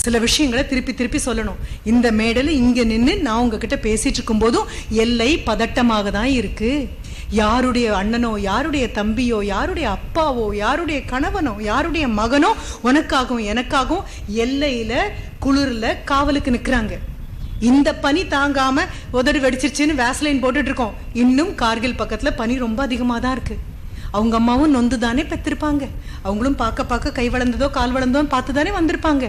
சில விஷயங்களை திருப்பி திருப்பி சொல்லணும். இந்த மேடையில் இங்க நின்று நான் உங்ககிட்ட பேசிட்டு இருக்கும் போதும் எல்லை பதட்டமாக தான் இருக்கு. யாருடைய அண்ணனோ, யாருடைய தம்பியோ, யாருடைய அப்பாவோ, யாருடைய கணவனோ, யாருடைய மகனோ உனக்காகவும் எனக்காகவும் எல்லையில குளிர்ல காவலுக்கு நிக்கிறாங்க. இந்த பனி தாங்காம உதடு வெடிச்சிருச்சுன்னு வேஸ்லைன் போட்டுட்டு இருக்கோம். இன்னும் கார்கில் பக்கத்துல பனி ரொம்ப அதிகமா தான் இருக்கு. அவங்க அம்மாவும் நொந்து தானே பெற்றிருப்பாங்க. அவங்களும் பார்க்க கை வளர்ந்ததோ கால் வளர்ந்ததோ பார்த்து தானே வந்திருப்பாங்க.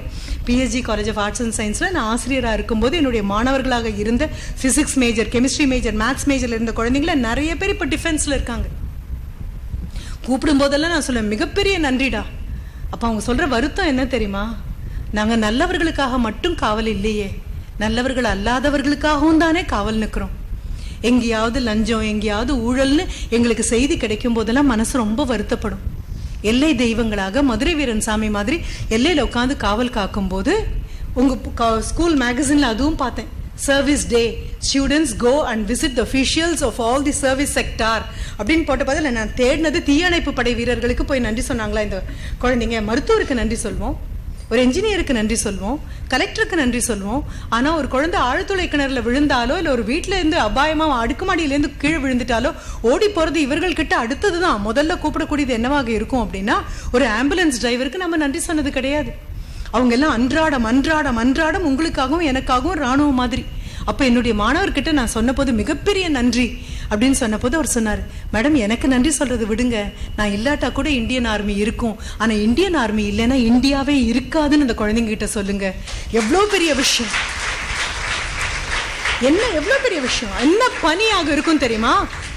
PSG college of arts and சயின்ஸ்ல நான் ஆசிரியராக இருக்கும்போது என்னுடைய மாணவர்களாக இருந்த physics major, chemistry major, maths மேஜர்ல இருந்த குழந்தைங்கள நிறைய பேர் இப்போ டிஃபென்ஸ்ல இருக்காங்க. கூப்பிடும் போதெல்லாம் நான் சொல்லுவேன், மிகப்பெரிய நன்றிடா. அப்ப அவங்க சொல்ற வருத்தம் என்ன தெரியுமா? நாங்க நல்லவர்களுக்காக மட்டும் காவல் இல்லையே, நல்லவர்கள் அல்லாதவர்களுக்காகவும் தானே காவல் நிற்கிறோம். எங்கேயாவது லஞ்சம், எங்கேயாவது ஊழல்னு எங்களுக்கு செய்தி கிடைக்கும் போதெல்லாம் மனசு ரொம்ப வருத்தப்படும். எல்லை தெய்வங்களாக மதுரை வீரன் சாமி மாதிரி எல்லையில உட்காந்து காவல் காக்கும் போது உங்க ஸ்கூல் மேகசின்ல அதுவும் பார்த்தேன். Service day, students go and visit the officials of all the service sector அப்படின்னு போட்ட பதில் நான் தேடினது தீயணைப்பு படை வீரர்களுக்கு போய் நன்றி சொன்னாங்களா இந்த குழந்தைங்க. மருத்துவருக்கு நன்றி சொல்வோம், ஒரு என்ஜினியருக்கு நன்றி சொல்வோம், கலெக்டருக்கு நன்றி சொல்வோம். ஆனா ஒரு குழந்தை ஆழ்துளை கிணறுல விழுந்தாலோ இல்ல ஒரு வீட்டுல இருந்து அபாயமா அடுக்குமாடியில இருந்து கீழே விழுந்துட்டாலோ ஓடி போறது இவர்கள் கிட்ட அடுத்ததுதான் முதல்ல கூப்பிடக்கூடியது என்னவாக இருக்கும் அப்படின்னா ஒரு ஆம்புலன்ஸ் டிரைவருக்கு நம்ம நன்றி சொன்னது கிடையாது. அவங்க எல்லாம் அன்றாடம் உங்களுக்காகவும் எனக்காகவும் ராணுவம் மாதிரி. அப்ப என்னுடைய மாணவர்கிட்ட நான் சொன்ன போது மிகப்பெரிய நன்றி அப்படின்னு சொன்ன போது அவர் சொன்னார், மேடம் எனக்கு நன்றி சொல்றது விடுங்க, நான் இல்லாட்டா கூட இந்தியன் ஆர்மி இருக்கும், ஆனா இந்தியன் ஆர்மி இல்லைன்னா இந்தியாவே இருக்காதுன்னு அந்த குழந்தைங்க கிட்ட சொல்லுங்க. எவ்வளவு பெரிய விஷயம், எவ்வளவு பெரிய விஷயம். என்ன பணியாக இருக்கும் தெரியுமா?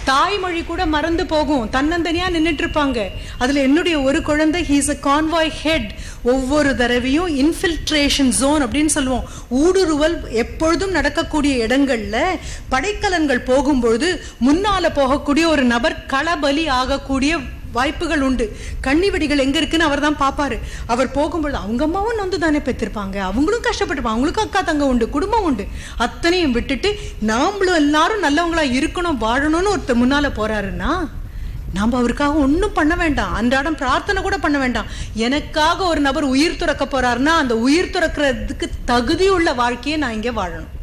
தாய்மொழி கூட மறந்து போகும், தன்னந்தனியா நின்றுட்டு இருப்பாங்க. அதுல என்னுடைய ஒரு குழந்தை, ஹீஸ் அ கான்வாய் ஹெட். ஒவ்வொரு தடவையும் இன்ஃபில்ட்ரேஷன் ஜோன் அப்படின்னு சொல்லுவோம், ஊடுருவல் எப்பொழுதும் நடக்கக்கூடிய இடங்கள்ல படைக்கலன்கள் போகும்பொழுது முன்னால போகக்கூடிய ஒரு நபர் களபலி ஆகக்கூடிய வாய்ப்புகள் உண்டு. கண்ணி வெடிகள் எங்க இருக்குன்னு அவர் தான் பாப்பாரு. அவர் போகும்பொழுது அவங்க அம்மாவும் நொந்து தானே பெற்றிருப்பாங்க, அவங்களும் கஷ்டப்பட்டுப்பாங்க, அவங்களுக்கும் அக்கா தங்க உண்டு, குடும்பம் உண்டு. அத்தனையும் விட்டுட்டு நாமளும் எல்லாரும் நல்லவங்களா இருக்கணும், வாழணும்னு ஒருத்தர் முன்னால போறாருன்னா நாம அவருக்காக ஒன்னும் பண்ண வேண்டாம், அன்றாடம் பிரார்த்தனை கூட பண்ண வேண்டாம். எனக்காக ஒரு நபர் உயிர் துறக்க போறாருன்னா அந்த உயிர் துறக்கிறதுக்கு தகுதி உள்ள வாழ்க்கையை நான் இங்க வாழணும்.